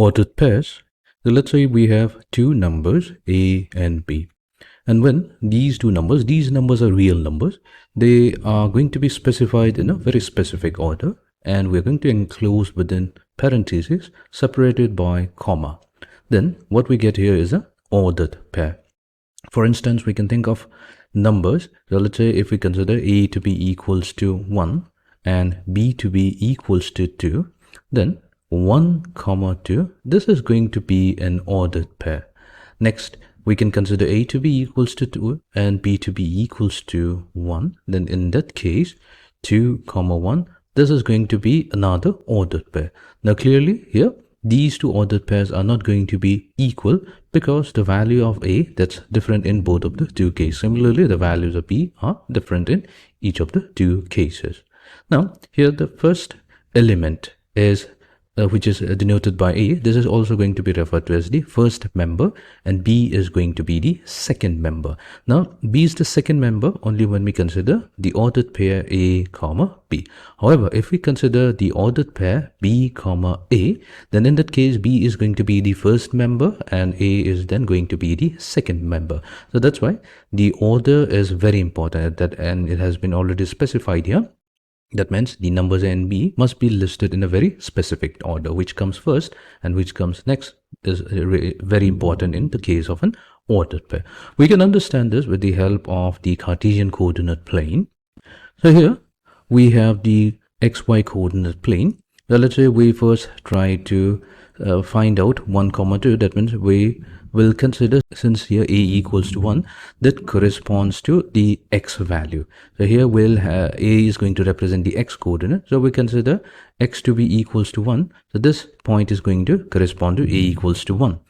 ordered pairs. So let's say we have two numbers A and B. And when these numbers are real numbers, they are going to be specified in a very specific order, and we're going to enclose within parentheses separated by comma. Then what we get here is an ordered pair. For instance, we can think of numbers. So let's say if we consider A to be equals to 1 and B to be equals to 2, then 1 comma 2, this is going to be an ordered pair. Next, we can consider A to be equals to 2 and B to be equals to 1. Then in that case, 2 comma 1, this is going to be another ordered pair. Now clearly here, these two ordered pairs are not going to be equal because the value of A, that's different in both of the two cases. Similarly, the values of B are different in each of the two cases. Now here the first element is which is denoted by A. This is also going to be referred to as the first member, and B is going to be the second member. Now B is the second member only when we consider the ordered pair A comma B. However, if we consider the ordered pair B comma A, then in that case B is going to be the first member and A is then going to be the second member. So that's why the order is very important, and it has been already specified here. That means the numbers A and B must be listed in a very specific order. Which comes first and which comes next is very important in the case of an ordered pair. We can understand this with the help of the Cartesian coordinate plane. So here we have the xy coordinate plane. So let's say we first try to find out 1 comma 2. That means we will consider, since here A equals to 1, that corresponds to the x value. So here we'll have A is going to represent the x coordinate. So we consider x to be equals to 1. So this point is going to correspond to A equals to 1.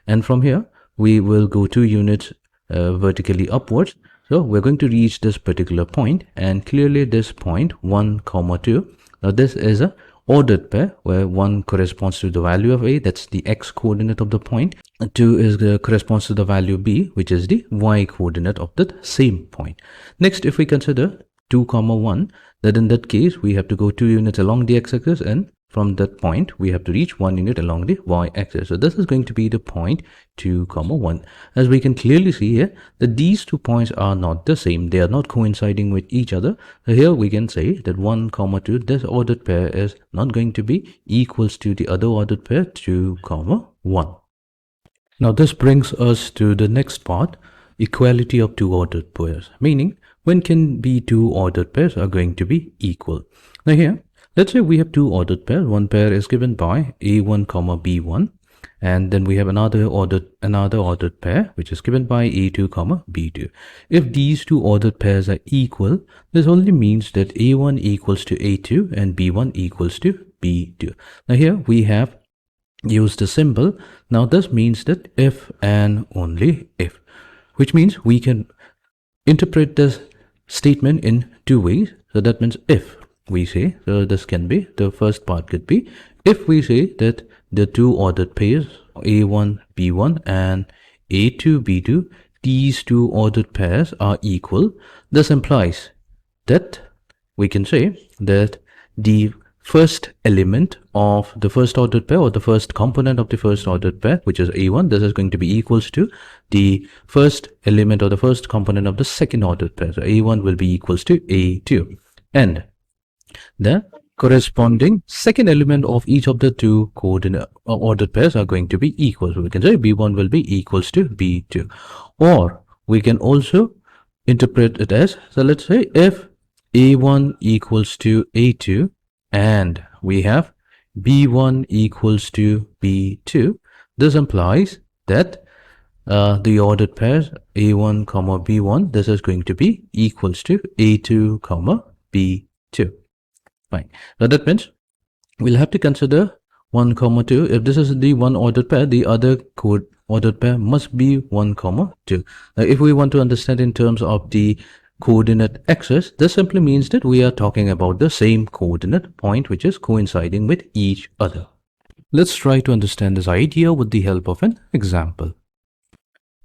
And from here, we will go 2 units vertically upwards. So we're going to reach this particular point, and clearly this point 1 comma 2. Now this is a ordered pair where 1 corresponds to the value of A, that's the x coordinate of the point. 2 is corresponds to the value B, which is the y coordinate of that same point. Next, if we consider 2 comma 1, then in that case we have to go 2 units along the x-axis, and from that point we have to reach 1 unit along the y-axis. So this is going to be the point 2 comma 1. As we can clearly see here that these 2 points are not the same, they are not coinciding with each other. So here we can say that 1 comma 2, this ordered pair is not going to be equals to the other ordered pair 2 comma 1. Now this brings us to the next part, equality of 2 ordered pairs, meaning when can be 2 ordered pairs are going to be equal. Now here, let's say we have 2 ordered pairs. One pair is given by A1 comma B1, and then we have another ordered pair which is given by A2 comma B2. If these 2 ordered pairs are equal, this only means that A1 equals to A2 and B1 equals to B2. Now here we have used the symbol. Now this means that if and only if, which means we can interpret this statement in 2 ways. So that means if we say, so this can be, the first part could be, if we say that the 2 ordered pairs A1 B1 and A2 B2, these 2 ordered pairs are equal, this implies that we can say that the first element of the first ordered pair, or the first component of the first ordered pair, which is A1, this is going to be equals to the first element or the first component of the second ordered pair. So A1 will be equals to A2, and the corresponding second element of each of the 2 coordinate ordered pairs are going to be equal. So we can say B1 will be equals to B2, or we can also interpret it as, so let's say if A1 equals to A2 and we have B1 equals to B2, this implies that the ordered pairs A1 comma B1, this is going to be equals to A2 comma B2. Fine. So that means we'll have to consider 1 comma 2. If this is the one ordered pair, the other ordered pair must be 1 comma 2. Now if we want to understand in terms of the coordinate axis, this simply means that we are talking about the same coordinate point which is coinciding with each other. Let's try to understand this idea with the help of an example.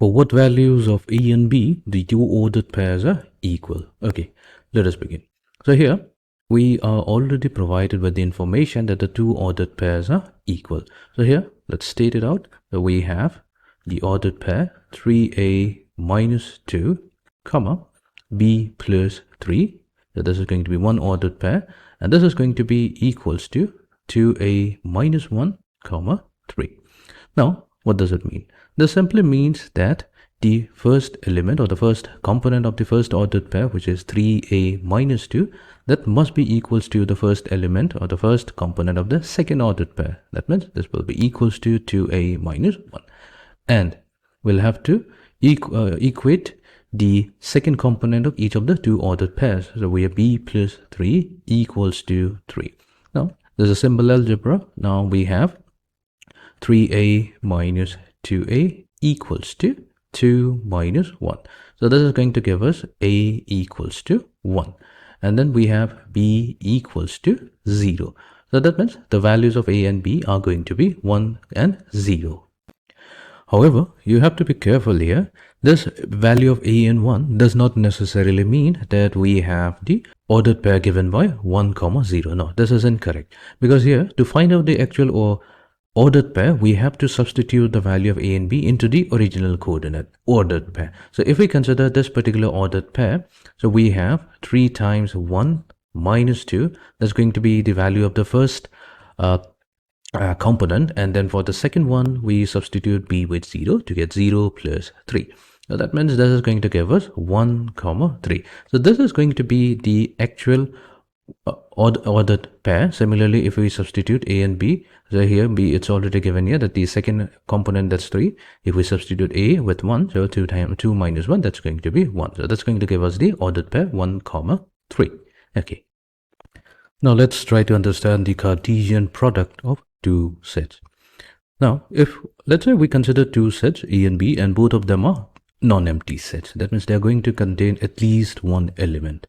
For what values of A and B the 2 ordered pairs are equal? Okay, let us begin. So here we are already provided with the information that the two ordered pairs are equal. So here, let's state it out. So we have the ordered pair 3a minus 2, comma, b plus 3. So this is going to be one ordered pair, and this is going to be equals to 2a minus 1, comma, 3. Now, what does it mean? This simply means that the first element or the first component of the first ordered pair, which is 3a minus 2, that must be equals to the first element or the first component of the second ordered pair. That means this will be equals to 2a minus 1. And we'll have to equate the second component of each of the two ordered pairs. So we have b plus 3 equals to 3. Now, there's a simple algebra. Now we have 3a minus 2a equals to 2 minus 1. So this is going to give us a equals to 1. And then we have b equals to 0. So that means the values of a and b are going to be 1 and 0. However, you have to be careful here. This value of a and 1 does not necessarily mean that we have the ordered pair given by 1, 0. No, this is incorrect. Because here, to find out the actual or ordered pair, we have to substitute the value of a and b into the original coordinate, ordered pair. So if we consider this particular ordered pair, so we have 3 times 1 minus 2. That's going to be the value of the first component, and then for the second one we substitute b with 0 to get 0 plus 3. So that means this is going to give us 1, 3. So this is going to be the actual ordered pair. Similarly, if we substitute a and b, so here b, it's already given here that the second component, that's 3. If we substitute a with 1, so 2 times 2 minus 1, that's going to be 1. So that's going to give us the ordered pair 1, 3. Okay. Now let's try to understand the Cartesian product of two sets. Now, if let's say we consider two sets a and b, and both of them are non-empty sets, that means they're going to contain at least one element.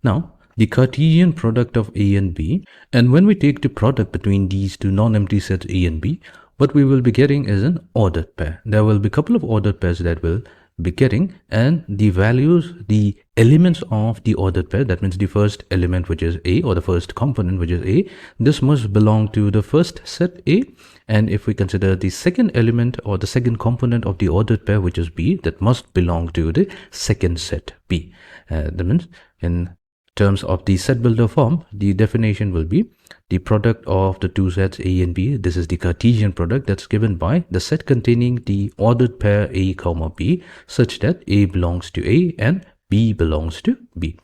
Now, the Cartesian product of a and b, and when we take the product between these two non-empty sets a and b, what we will be getting is an ordered pair. There will be a couple of ordered pairs that will be getting, and the values, the elements of the ordered pair, that means the first element, which is a, or the first component, which is a, this must belong to the first set a. And if we consider the second element or the second component of the ordered pair, which is b, that must belong to the second set b. That means in terms of the set builder form, the definition will be the product of the two sets a and b. This is the Cartesian product that's given by the set containing the ordered pair a, b, such that a belongs to a and b belongs to b.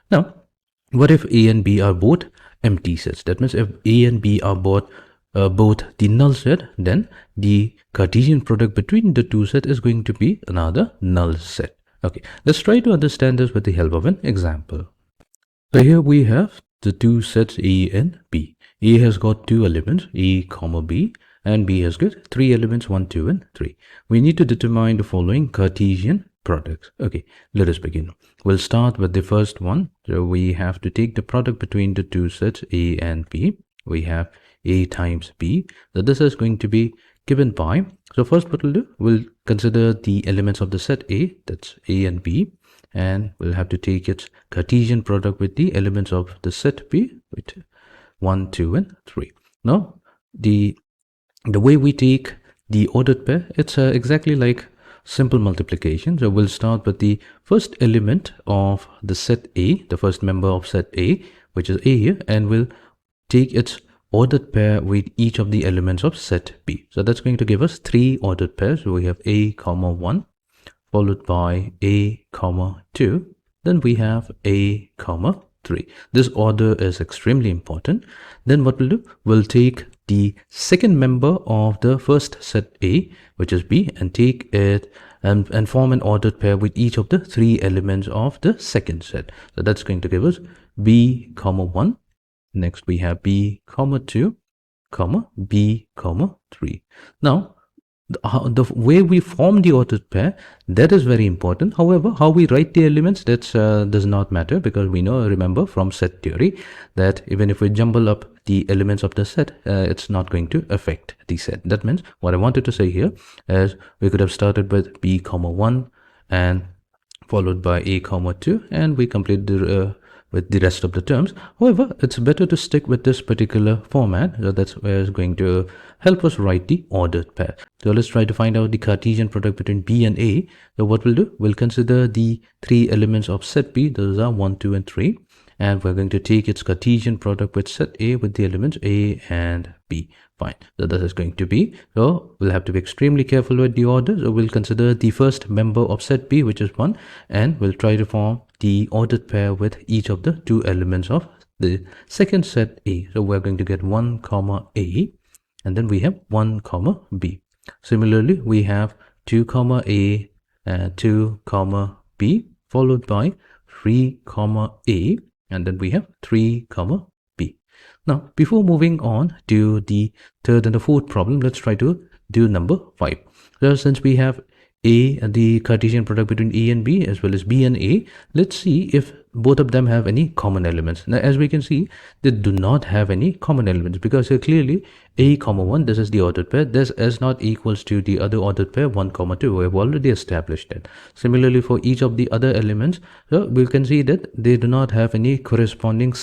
Now, what if a and b are both empty sets? That means if a and b are both the null set, then the Cartesian product between the two sets is going to be another null set. Okay, let's try to understand this with the help of an example. So here we have the two sets a and b. A has got two elements, a, b, and b has got three elements, 1, 2, and 3. We need to determine the following Cartesian products. Okay, let us begin. We'll start with the first one. So we have to take the product between the two sets a and b. We have a times b. So this is going to be given by, so first what we'll do, we'll consider the elements of the set a, that's a and b, and we'll have to take its Cartesian product with the elements of the set b, with 1, 2, and 3. Now, the way we take the ordered pair, it's exactly like simple multiplication. So we'll start with the first element of the set a, the first member of set a, which is a here, and we'll take its ordered pair with each of the elements of set b. So that's going to give us 3 ordered pairs. So we have a, 1, followed by a, 2, then we have a, 3. This order is extremely important. Then what we'll do, we'll take the second member of the first set a, which is b, and take it and form an ordered pair with each of the 3 elements of the second set. So that's going to give us b, 1. Next we have b, 2, b, 3. Now, the way we form the ordered pair, that is very important. However, how we write the elements, that does not matter, because we know, remember from set theory, that even if we jumble up the elements of the set, it's not going to affect the set. That means what I wanted to say here is we could have started with b, 1 and followed by a, 2, and we complete the with the rest of the terms. However, it's better to stick with this particular format. So that's where it's going to help us write the ordered pair. So let's try to find out the Cartesian product between B and A. So what we'll do, we'll consider the three elements of set B. Those are 1, 2, and 3. And we're going to take its Cartesian product with set A with the elements A and B. Fine. So that is going to be, so we'll have to be extremely careful with the order. So we'll consider the first member of set B, which is 1, and we'll try to form the ordered pair with each of the two elements of the second set A. So we're going to get 1 comma A, and then we have 1 comma B. Similarly, we have 2 comma A and 2 comma B, followed by 3 comma A, and then we have 3 comma B. Now, before moving on to the third and the fourth problem, let's try to do number 5. So since we have A, the Cartesian product between A and B, as well as B and A, let's see if both of them have any common elements. Now, as we can see, they do not have any common elements, because here clearly A comma 1, this is the ordered pair. This is not equals to the other ordered pair 1 comma 2. We have already established that. Similarly, for each of the other elements, so we can see that they do not have any corresponding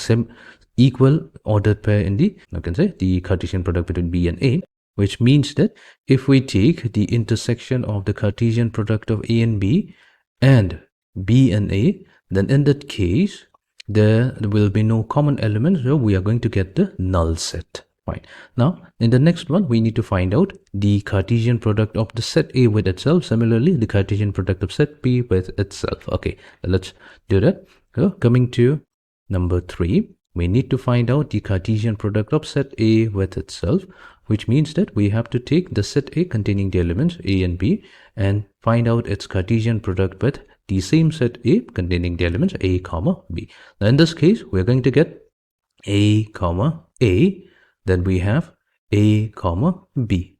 equal ordered pair in the, I can say, the Cartesian product between B and A, which means that if we take the intersection of the Cartesian product of A and B and A, then in that case, there will be no common elements, so we are going to get the null set. Fine. Now, in the next one, we need to find out the Cartesian product of the set A with itself. Similarly, the Cartesian product of set B with itself. Okay, let's do that. So, coming to number 3, we need to find out the Cartesian product of set A with itself, which means that we have to take the set A containing the elements A and B and find out its Cartesian product with the same set A containing the elements A comma B. Now, in this case, we're going to get A comma A, then we have A comma B,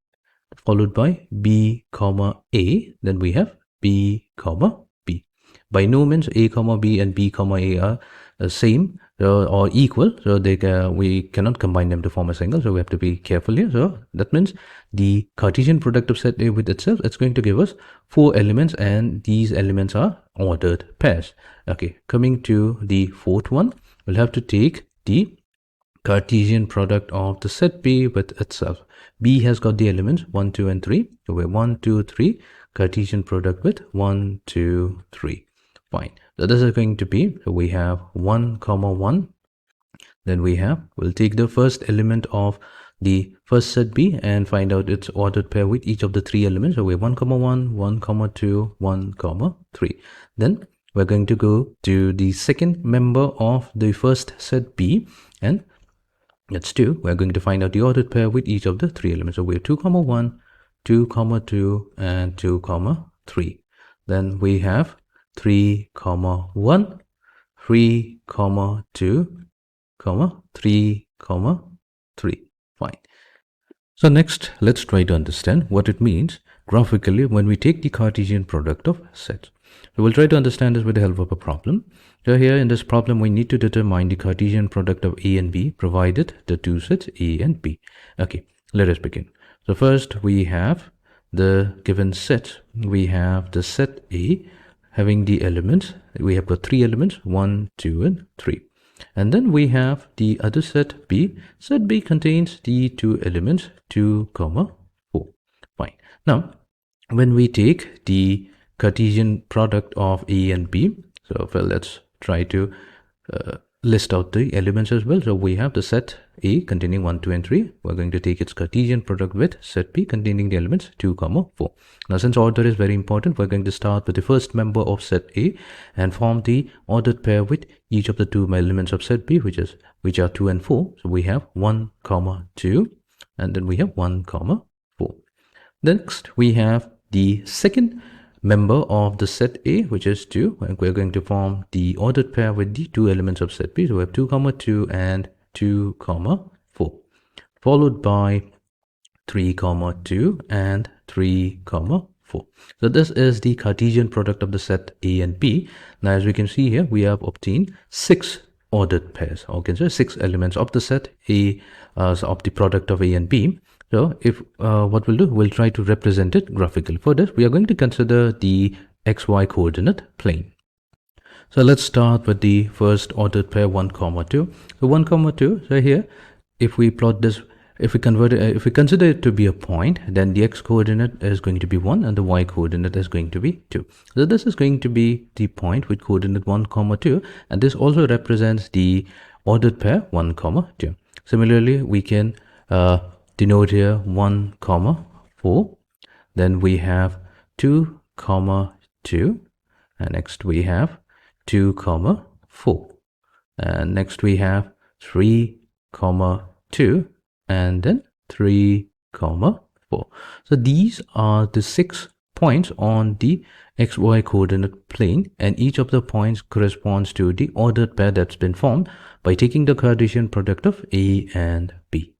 followed by B comma A, then we have B comma B. By no means A comma B and B comma A are the same or equal, so we cannot combine them to form a single, so we have to be careful here. So that means the Cartesian product of set A with itself, it's going to give us 4 elements, and these elements are ordered pairs. Okay, coming to the fourth one, we'll have to take the Cartesian product of the set B with itself. B has got the elements 1, 2, and 3. So we're 1, 2, 3, Cartesian product with 1, 2, 3. Fine. So this is going to be, so we have 1 comma 1. Then we'll take the first element of the first set B and find out its ordered pair with each of the 3 elements. So we have 1 comma 1, 1 comma 2, 1 comma 3. Then we're going to go to the second member of the first set B, and that's 2. We're going to find out the ordered pair with each of the 3 elements. So we have 2 comma 1, 2 comma 2, and 2 comma 3. Then we have 3 comma 1, 3 comma 2, comma 3 comma 3. Fine. So next, let's try to understand what it means graphically when we take the Cartesian product of sets. So we'll try to understand this with the help of a problem. So here in this problem, we need to determine the Cartesian product of A and B provided the two sets A and B. Okay, let us begin. So first we have the given set. We have the set A having the elements. We have got 3 elements, 1, 2, and 3. And then we have the other set B. Set B contains the 2 elements 2, comma 4. Fine. Now, when we take the Cartesian product of A and B, so well, let's try to list out the elements as well. So we have the set A containing 1, 2, and 3. We're going to take its Cartesian product with set B containing the elements 2, comma 4. Now, since order is very important, we're going to start with the first member of set A and form the ordered pair with each of the 2 elements of set B, which are 2 and 4. So we have 1, comma 2, and then we have 1, comma 4. Next, we have the second member of the set A, which is 2, and we're going to form the ordered pair with the 2 elements of set B. So we have 2, comma 2 and 2, comma 4, followed by 3, comma 2 and 3, comma 4. So this is the Cartesian product of the set A and B. Now, as we can see here, we have obtained 6 ordered pairs, okay, so 6 elements of the set A of the product of A and B. So if what we'll do, we'll try to represent it graphically. For this, we are going to consider the XY coordinate plane. So let's start with the first ordered pair 1, 2. So 1, 2. So here, if we plot this, if we consider it to be a point, then the x coordinate is going to be 1 and the y coordinate is going to be 2. So this is going to be the point with coordinate 1, 2, and this also represents the ordered pair 1, 2. Similarly, we can denote here 1, 4. Then we have 2, 2, and next we have 2, 4, and next we have 3, 2, and then 3, 4. So these are the 6 points on the xy coordinate plane, and each of the points corresponds to the ordered pair that's been formed by taking the Cartesian product of A and B.